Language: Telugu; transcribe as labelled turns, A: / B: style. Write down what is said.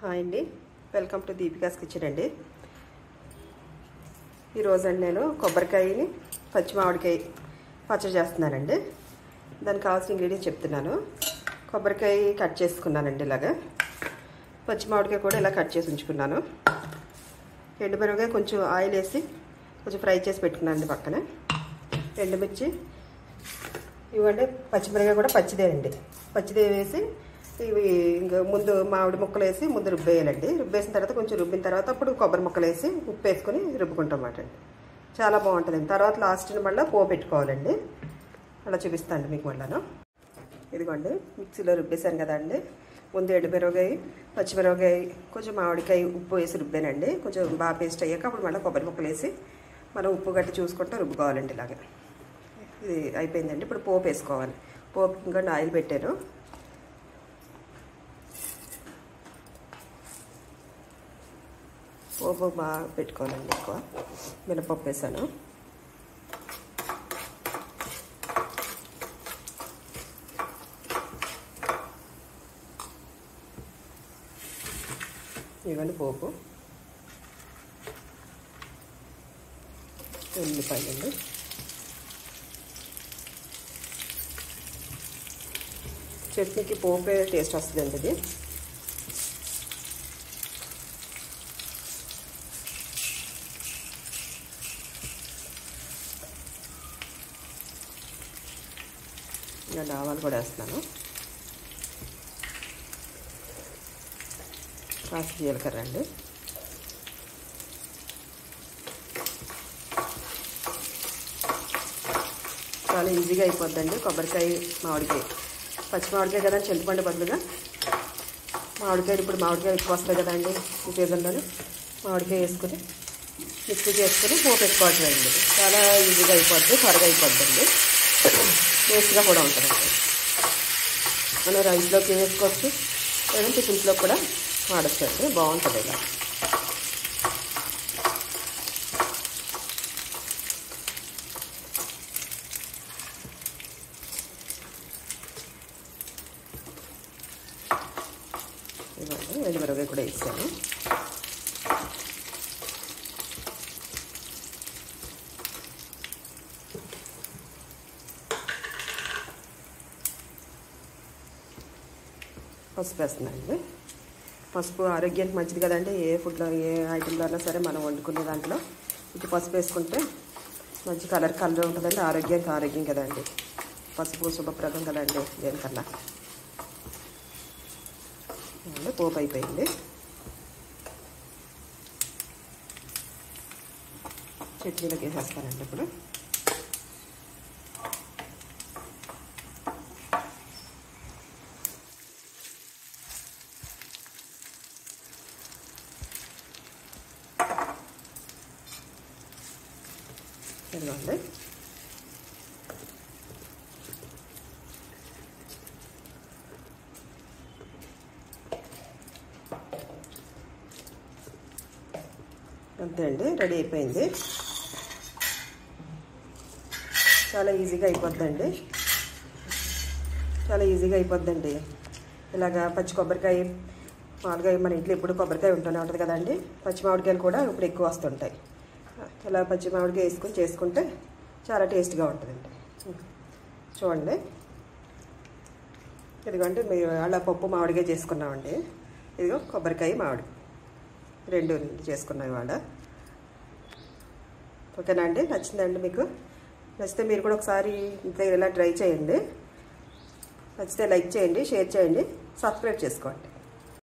A: హాయ్ అండి, వెల్కమ్ టు దీపికాస్ కిచెన్ అండి. ఈరోజండి నేను కొబ్బరికాయని పచ్చి మామిడికాయ పచ్చడి చేస్తున్నానండి. దానికి కావాల్సిన ఇంగ్రీడియంట్స్ చెప్తున్నాను. కొబ్బరికాయ కట్ చేసుకున్నానండి, ఇలాగా పచ్చి మామిడికాయ కూడా ఇలా కట్ చేసి ఉంచుకున్నాను. ఎండుమిరపకాయ కొంచెం ఆయిల్ వేసి కొంచెం ఫ్రై చేసి పెట్టుకున్నానండి. పక్కన ఎండుమిర్చి ఇవ్వండి. పచ్చిమిరపకాయ కూడా పచ్చిదేనండి, పచ్చిదే వేసి ఇవి ఇంకా ముందు మామిడి ముక్కలు వేసి ముందు రుబ్బేయాలండి. రుబ్బేసిన తర్వాత కొంచెం రుబ్బిన తర్వాత అప్పుడు కొబ్బరి ముక్కలు వేసి ఉప్పు వేసుకొని రుబ్బుకుంటాం అన్నమాట అండి. చాలా బాగుంటుందండి. తర్వాత లాస్ట్ని మళ్ళీ పోపు పెట్టుకోవాలండి. అలా చూపిస్తాను మీకు మళ్ళీ. ఇదిగోండి, మిక్సీలో రుబ్బేశాను కదా అండి. ముందు ఎండుమిరపకాయ, పచ్చిమిరపకాయ, కొంచెం మామిడికాయ ఉప్పు వేసి రుబ్బానండి. కొంచెం బాగా పేస్ట్ అయ్యాక అప్పుడు మళ్ళీ కొబ్బరి ముక్కలు వేసి మనం ఉప్పు గట్టి చూసుకుంటూ రుబ్బుకోవాలండి. ఇలాగే ఇది అయిపోయిందండి. ఇప్పుడు పోపు వేసుకోవాలి. పోపు ఇంకా ఆయిల్ పెట్టాను. పోపు బాగా పెట్టుకోవాలండి. ఎక్కువ మినపప్పు వేసాను. ఇవ్వండి పోపు. ఉల్లిపాయలండి, చట్నీకి పోపే టేస్ట్ వస్తుందండి. ఇది ఇంకా ఆవాలు కూడా వేస్తున్నాను. కాస్త జీలకర్ర అండి. చాలా ఈజీగా అయిపోద్దండి. కొబ్బరికాయ మామిడికాయ, పచ్చి మామిడికాయ కదా, చింతపండు బదులుగా మామిడికాయలు. ఇప్పుడు మామిడికాయ ఎక్కువ వస్తాయి కదండి ఈ సీజన్లోనే. మామిడికాయ వేసుకొని మిక్సీ చేసుకొని పోపు పెట్టుకోవట్లేదండి. చాలా ఈజీగా అయిపోద్ది, త్వరగా అయిపోద్దండి. టేస్ట్గా కూడా ఉంటుందండి. మనం రైస్లోకి వేసుకోవచ్చు, లేదా టిఫిన్స్లో కూడా వాడచ్చు అండి. బాగుంటుంది ఇలా. ఇవ్వండి, ఎండుమిరపకాయ కూడా వేసాను. పసుపు వేస్తున్నానండి. పసుపు ఆరోగ్యానికి మంచిది కదండి. ఏ ఫుడ్లో ఏ ఐటెంలో అయినా సరే మనం వండుకునే దాంట్లో ఇది పసుపు వేసుకుంటే మంచి కలర్ ఉంటుందండి. ఆరోగ్యానికి ఆరోగ్యం కదండి. పసుపు శుభప్రదం కదండి దేనికన్నా. పోపు అయిపోయింది. చట్నీలోకి వేసేస్తానండి ఇప్పుడు. ఇదిగోండి, అంతే అండి, రెడీ అయిపోయింది. చాలా ఈజీగా అయిపోద్దండి. చాలా ఈజీగా అయిపోద్దండి. ఇలాగా పచ్చి కొబ్బరికాయ మామిడికాయ, మన ఇంట్లో ఎప్పుడు కొబ్బరికాయ ఉంటూనే ఉంటుంది కదండి. పచ్చి మామిడికాయలు కూడా ఇప్పుడు ఎక్కువ వస్తుంటాయి. ఇలా పచ్చి మామిడికాయ వేసుకొని చేసుకుంటే చాలా టేస్ట్గా ఉంటుందండి. చూడండి, ఇదిగోండి మేము అలా పప్పు మామిడికాయ చేసుకున్నామండి. ఇదిగో కొబ్బరికాయ మామిడి రెండు చేసుకున్నాం ఇవాళ. ఓకేనా అండి? నచ్చిందండి మీకు? నచ్చితే మీరు కూడా ఒకసారి ఇలా ట్రై చేయండి. నచ్చితే లైక్ చేయండి, షేర్ చేయండి, సబ్స్క్రైబ్ చేసుకోండి.